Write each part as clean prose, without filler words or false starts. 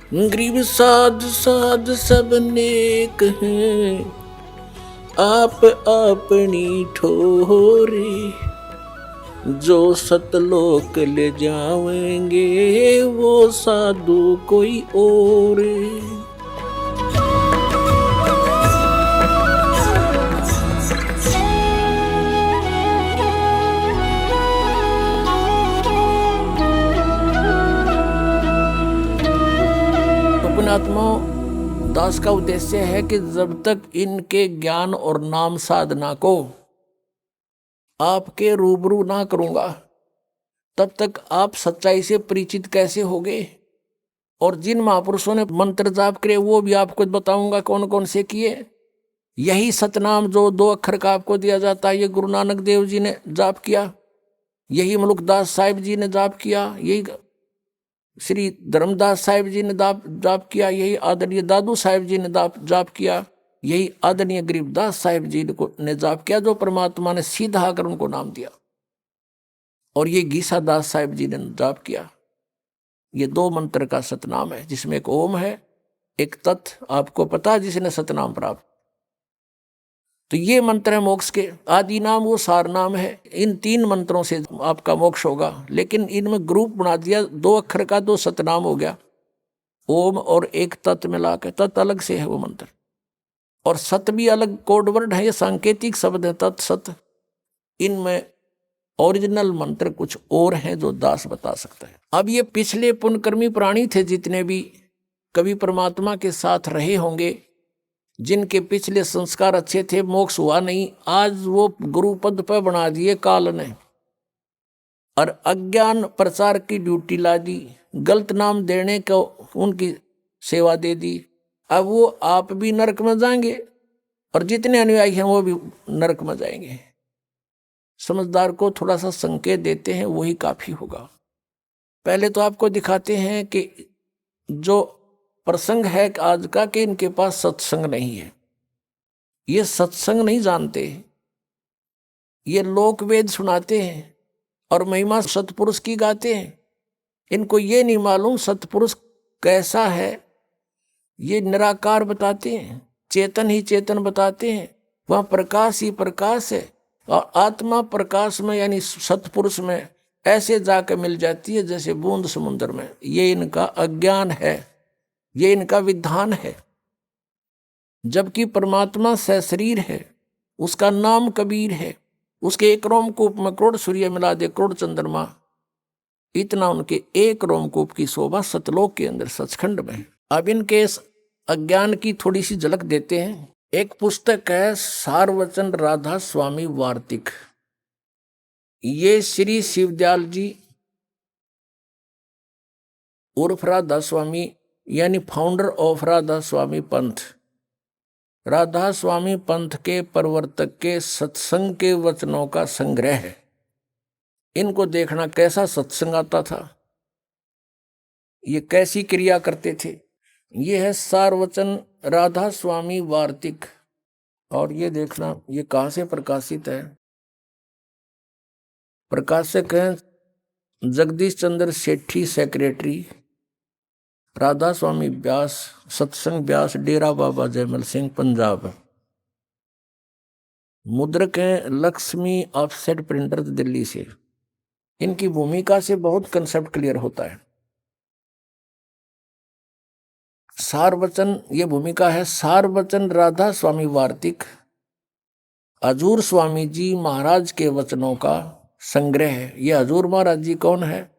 गरीब साध साध सब नेक हैं, आप अपनी ठोरे। जो सतलोक ले जावेंगे वो साधु कोई और। पुण्यात्माओं, दास का उद्देश्य है कि जब तक इनके ज्ञान और नाम साधना को आपके रूबरू ना करूंगा तब तक आप सच्चाई से परिचित कैसे होगे। और जिन महापुरुषों ने मंत्र जाप करे वो भी आपको बताऊंगा कौन कौन से किए। यही सतनाम जो 2 अक्षर का आपको दिया जाता है, ये गुरु नानक देव जी ने जाप किया, यही मलुकदास साहिब जी ने जाप किया, यही श्री धर्मदास साहिब जी ने जाप किया, यही आदरणीय दादू साहिब जी ने जाप किया, यही आदरणीय गरीबदास साहिब जी ने जाप किया, जो परमात्मा ने सीधा आकर उनको नाम दिया। और ये गीसा दास साहिब जी ने जाप किया। ये 2 मंत्र का सतनाम है, जिसमें एक ओम है, एक तत्। आपको पता है जिसने सतनाम प्राप्त, तो ये मंत्र है मोक्ष के। आदि नाम वो सार नाम है। इन 3 मंत्रों से आपका मोक्ष होगा। लेकिन इनमें ग्रुप बना दिया, 2 अक्षर का 2 सतनाम हो गया, ओम और एक तत् मिला के। तत् अलग से है वो मंत्र, और सत भी अलग कोड वर्ड है, ये सांकेतिक शब्द है तत् सत। इनमें ओरिजिनल मंत्र कुछ और हैं जो दास बता सकता है। अब ये पिछले पुण्यकर्मी प्राणी थे, जितने भी कभी परमात्मा के साथ रहे होंगे, जिनके पिछले संस्कार अच्छे थे, मोक्ष हुआ नहीं, आज वो गुरु पद पर बना दिए काल ने, और अज्ञान प्रचार की ड्यूटी ला दी, गलत नाम देने को उनकी सेवा दे दी। अब वो आप भी नरक में जाएंगे और जितने अनुयायी हैं वो भी नरक में जाएंगे। समझदार को थोड़ा सा संकेत देते हैं, वही काफी होगा। पहले तो आपको दिखाते हैं कि जो प्रसंग है आज का, कि इनके पास सत्संग नहीं है, ये सत्संग नहीं जानते, ये लोक वेद सुनाते हैं और महिमा सतपुरुष की गाते हैं। इनको ये नहीं मालूम सतपुरुष कैसा है। ये निराकार बताते हैं, चेतन ही चेतन बताते हैं, वह प्रकाश ही प्रकाश है, और आत्मा प्रकाश में यानी सतपुरुष में ऐसे जाकर मिल जाती है जैसे बूंद समुद्र में। ये इनका अज्ञान है, ये इनका विधान है। जबकि परमात्मा सशरीर है, उसका नाम कबीर है, उसके एक रोमकूप में करोड़ सूर्य मिला दे करोड़ चंद्रमा, इतना उनके एक रोमकूप की शोभा सतलोक के अंदर सचखंड में। अब इनके अज्ञान की थोड़ी सी झलक देते हैं। एक पुस्तक है सारवचन राधा स्वामी वार्तिक। ये श्री शिवदयाल जी उर्फ राधा स्वामी यानी फाउंडर ऑफ राधा स्वामी पंथ, राधा स्वामी पंथ के प्रवर्तक के सत्संग के वचनों का संग्रह है। इनको देखना कैसा सत्संग आता था, ये कैसी क्रिया करते थे। ये है सारवचन राधा स्वामी वार्तिक, और ये देखना ये कहाँ से प्रकाशित है। प्रकाशक हैं जगदीश चंद्र सेठी, सेक्रेटरी राधा स्वामी व्यास, सत्संग व्यास, डेरा बाबा जयमल सिंह, पंजाब। मुद्रक हैं लक्ष्मी ऑफसेट प्रिंटर, दिल्ली से। इनकी भूमिका से बहुत कंसेप्ट क्लियर होता है। सारवचन ये भूमिका है। सारवचन राधा स्वामी वार्तिक हजूर स्वामी जी महाराज के वचनों का संग्रह है। ये हजूर महाराज जी कौन है,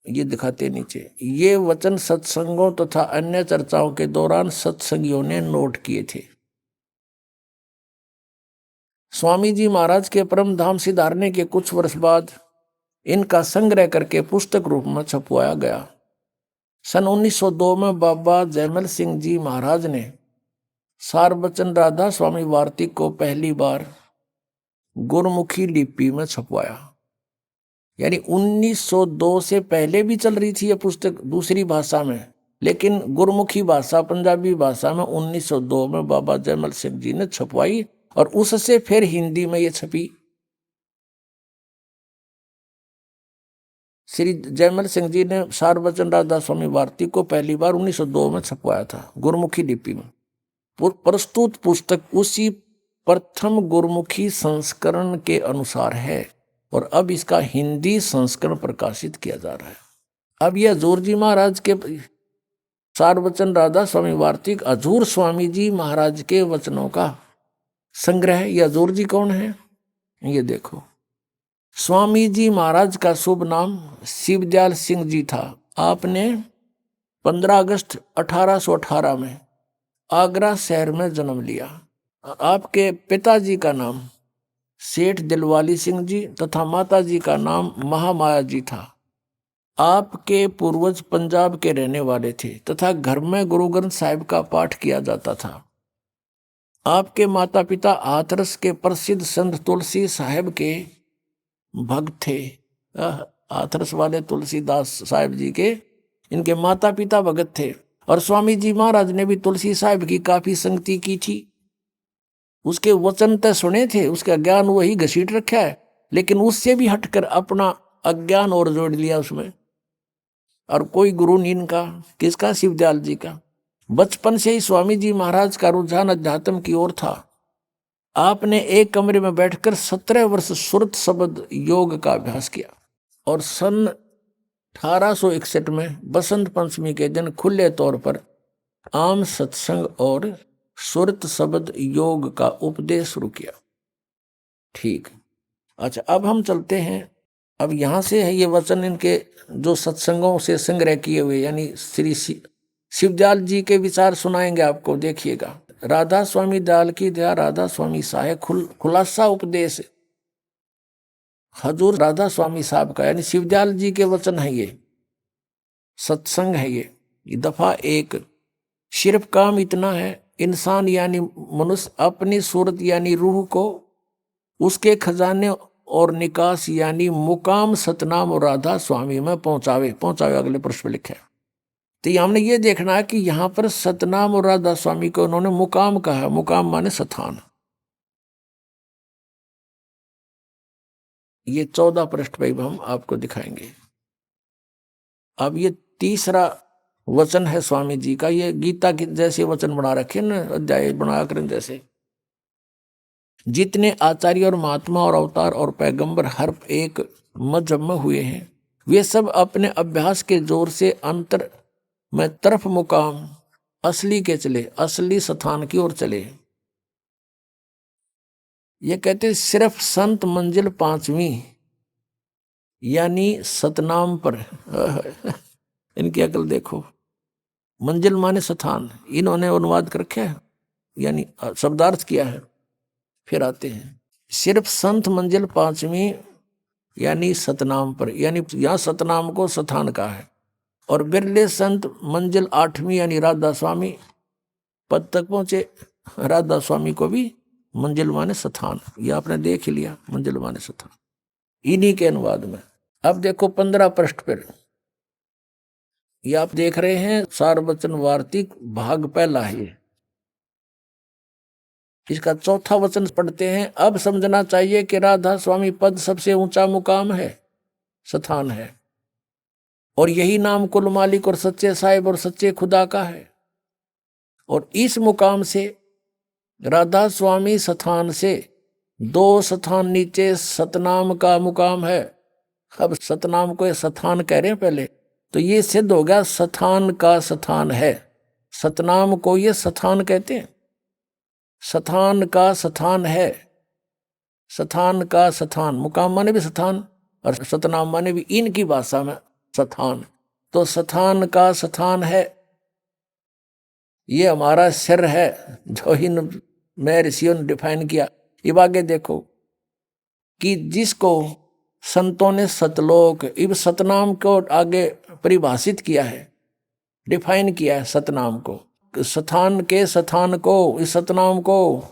ये दिखाते नीचे। ये वचन सत्संगों तथा अन्य चर्चाओं के दौरान सत्संगियों ने नोट किए थे। स्वामी जी महाराज के परम धाम सिधारने के कुछ वर्ष बाद इनका संग्रह करके पुस्तक रूप में छपवाया गया। सन 1902 में बाबा जयमल सिंह जी महाराज ने सारवचन राधा स्वामी वार्तिक को पहली बार गुरमुखी लिपि में छपवाया। यानी 1902 से पहले भी चल रही थी यह पुस्तक दूसरी भाषा में, लेकिन गुरमुखी भाषा पंजाबी भाषा में 1902 में बाबा जयमल सिंह जी ने छपवाई, और उससे फिर हिंदी में ये छपी। श्री जयमल सिंह जी ने सार वचन राधा स्वामी भारती को पहली बार 1902 में छपवाया था गुरमुखी लिपि में। प्रस्तुत पुस्तक उसी प्रथम गुरमुखी संस्करण के अनुसार है और अब इसका हिंदी संस्करण प्रकाशित किया जा रहा है। अब यह हजूर जी महाराज के सार वचन राधा स्वामी भारती हजूर स्वामी जी महाराज के वचनों का संग्रह। यह हजूर जी कौन है? ये देखो, स्वामी जी महाराज का शुभ नाम शिवदयाल सिंह जी था। आपने 15 अगस्त 1818 में आगरा शहर में जन्म लिया। आपके पिताजी का नाम सेठ दिलवाली सिंह जी तथा माताजी का नाम महामाया जी था। आपके पूर्वज पंजाब के रहने वाले थे तथा घर में गुरु ग्रंथ साहिब का पाठ किया जाता था। आपके माता पिता हाथरस के प्रसिद्ध संत तुलसी साहिब के भक्त थे। हाथरस वाले तुलसीदास साहिब जी के इनके माता पिता भगत थे और स्वामी जी महाराज ने भी तुलसी साहिब की काफी संगति की थी। उसके वचन तो सुने थे, उसका ज्ञान वही घसीट रखा है, लेकिन उससे भी हटकर अपना अज्ञान और जोड़ लिया उसमें। और कोई गुरु नहीं इनका, किसका? शिवदयाल जी का। बचपन से ही स्वामी जी महाराज का रुझान अध्यात्म की ओर था। आपने एक कमरे में बैठकर 17 वर्ष सुरत शब्द योग का अभ्यास किया और सन 1861 में बसंत पंचमी के दिन खुले तौर पर आम सत्संग और सुरत शब्द योग का उपदेश शुरू किया। ठीक, अच्छा, अब हम चलते हैं। अब यहां से है ये वचन इनके जो सत्संगों से संग्रह किए हुए, यानी श्री शिवदयाल जी के विचार सुनाएंगे आपको। देखिएगा, राधा स्वामी दयाल की दया, राधा स्वामी साहेब खुलासा उपदेश हजूर राधा स्वामी साहब का, यानी शिवदयाल जी के वचन है ये, सत्संग है ये। दफा 1, सिर्फ काम इतना है, इंसान यानी मनुष्य अपनी सूरत यानी रूह को उसके खजाने और निकास यानी मुकाम सतनाम और राधा स्वामी में पहुंचावे। अगले प्रश्न में लिखा है। तो हमने ये देखना है कि यहां पर सतनाम और राधा स्वामी को उन्होंने मुकाम कहा। मुकाम माने स्थान। ये 14 पृष्ठ पे हम आपको दिखाएंगे। अब ये तीसरा वचन है स्वामी जी का। ये गीता के जैसे वचन बना रखे ना, अध्याय बना कर जैसे। जितने आचार्य और महात्मा और अवतार और पैगंबर हर एक मजहब में हुए हैं, वे सब अपने अभ्यास के जोर से अंतर में तरफ मुकाम असली के चले, असली स्थान की ओर चले। ये कहते सिर्फ संत मंजिल 5वीं यानी सतनाम पर इनकी अकल देखो। मंजिल माने स्थान, इन्होंने अनुवाद कर रखा है, यानी शब्दार्थ किया है। फिर आते हैं, सिर्फ संत मंजिल 5वीं यानी सतनाम पर, यानी यहां सतनाम को स्थान का है। और बिरले संत मंजिल 8वीं यानी राधा स्वामी पद तक पहुंचे। राधा स्वामी को भी मंजिल माने स्थान, ये आपने देख ही लिया, मंजिल माने स्थान, इन्हीं के अनुवाद में। अब देखो 15 पृष्ठ पर, ये आप देख रहे हैं सार वचन वार्तिक भाग पहला है। इसका चौथा वचन पढ़ते हैं। अब समझना चाहिए कि राधा स्वामी पद सबसे ऊंचा मुकाम है, स्थान है, और यही नाम कुल मालिक और सच्चे साहिब और सच्चे खुदा का है। और इस मुकाम से राधा स्वामी स्थान से 2 स्थान नीचे सतनाम का मुकाम है। अब सतनाम को स्थान कह रहे हैं पहले, तो ये सिद्ध हो गया स्थान का स्थान है। सतनाम को ये स्थान कहते हैं, स्थान का स्थान है, स्थान का स्थान। मुकाम माने भी स्थान और सतनाम माने भी इनकी भाषा में स्थान। तो स्थान का स्थान है, ये हमारा सिर है, जो इन में ऋषियों ने डिफाइन किया। अब आगे देखो कि जिसको संतों ने सतलोक, इब सतनाम को आगे परिभाषित किया है, डिफाइन किया है सतनाम को, स्थान के स्थान को, इस सतनाम को,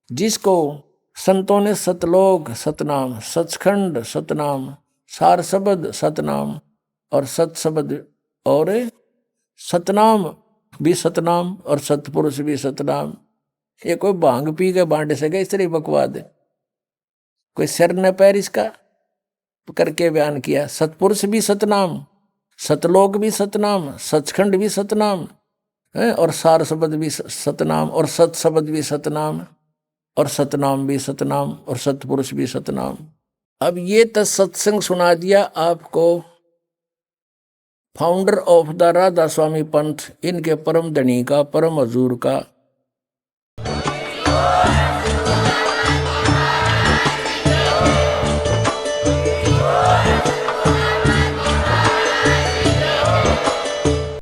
जिसको संतों ने सतलोक सतनाम, सचखंड सतनाम, सार शब्द सतनाम और सतशब्द और सतनाम भी सतनाम और सतपुरुष भी सतनाम। ये कोई भांग पी के बांटे सके इस तरह बकवाद है, कोई सिर न पैर इसका। करके बयान किया। सतपुरुष भी सतनाम, सतलोक भी सतनाम, सचखंड भी सतनाम है, और सार शब्द भी सतनाम, और सत शब्द भी सतनाम, और सतनाम भी सतनाम, और सतपुरुष भी सतनाम। अब ये तो सत्संग सुना दिया आपको फाउंडर ऑफ द राधा स्वामी पंथ, इनके परम धनी का, परम हजूर का।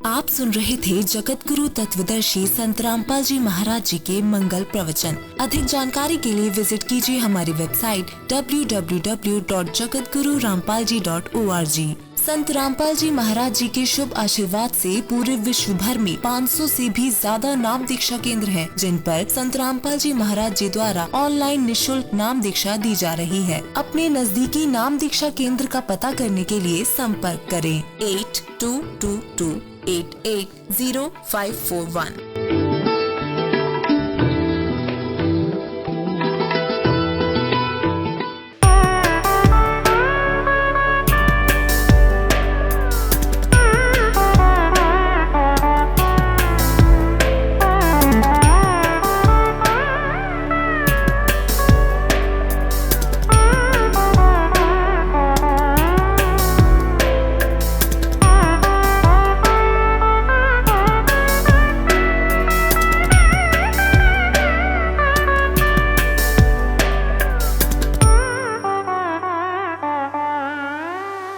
आप सुन रहे थे जगत गुरु तत्वदर्शी संत रामपाल जी महाराज जी के मंगल प्रवचन। अधिक जानकारी के लिए विजिट कीजिए हमारी वेबसाइट www.jagatgururampalji.org। संत रामपाल जी महाराज जी के शुभ आशीर्वाद से पूरे विश्व भर में 500 से भी ज्यादा नाम दीक्षा केंद्र हैं, जिन पर संत रामपाल जी महाराज जी द्वारा ऑनलाइन निशुल्क नाम दीक्षा दी जा रही है। अपने नजदीकी नाम दीक्षा केंद्र का पता करने के लिए संपर्क करें 8222880541।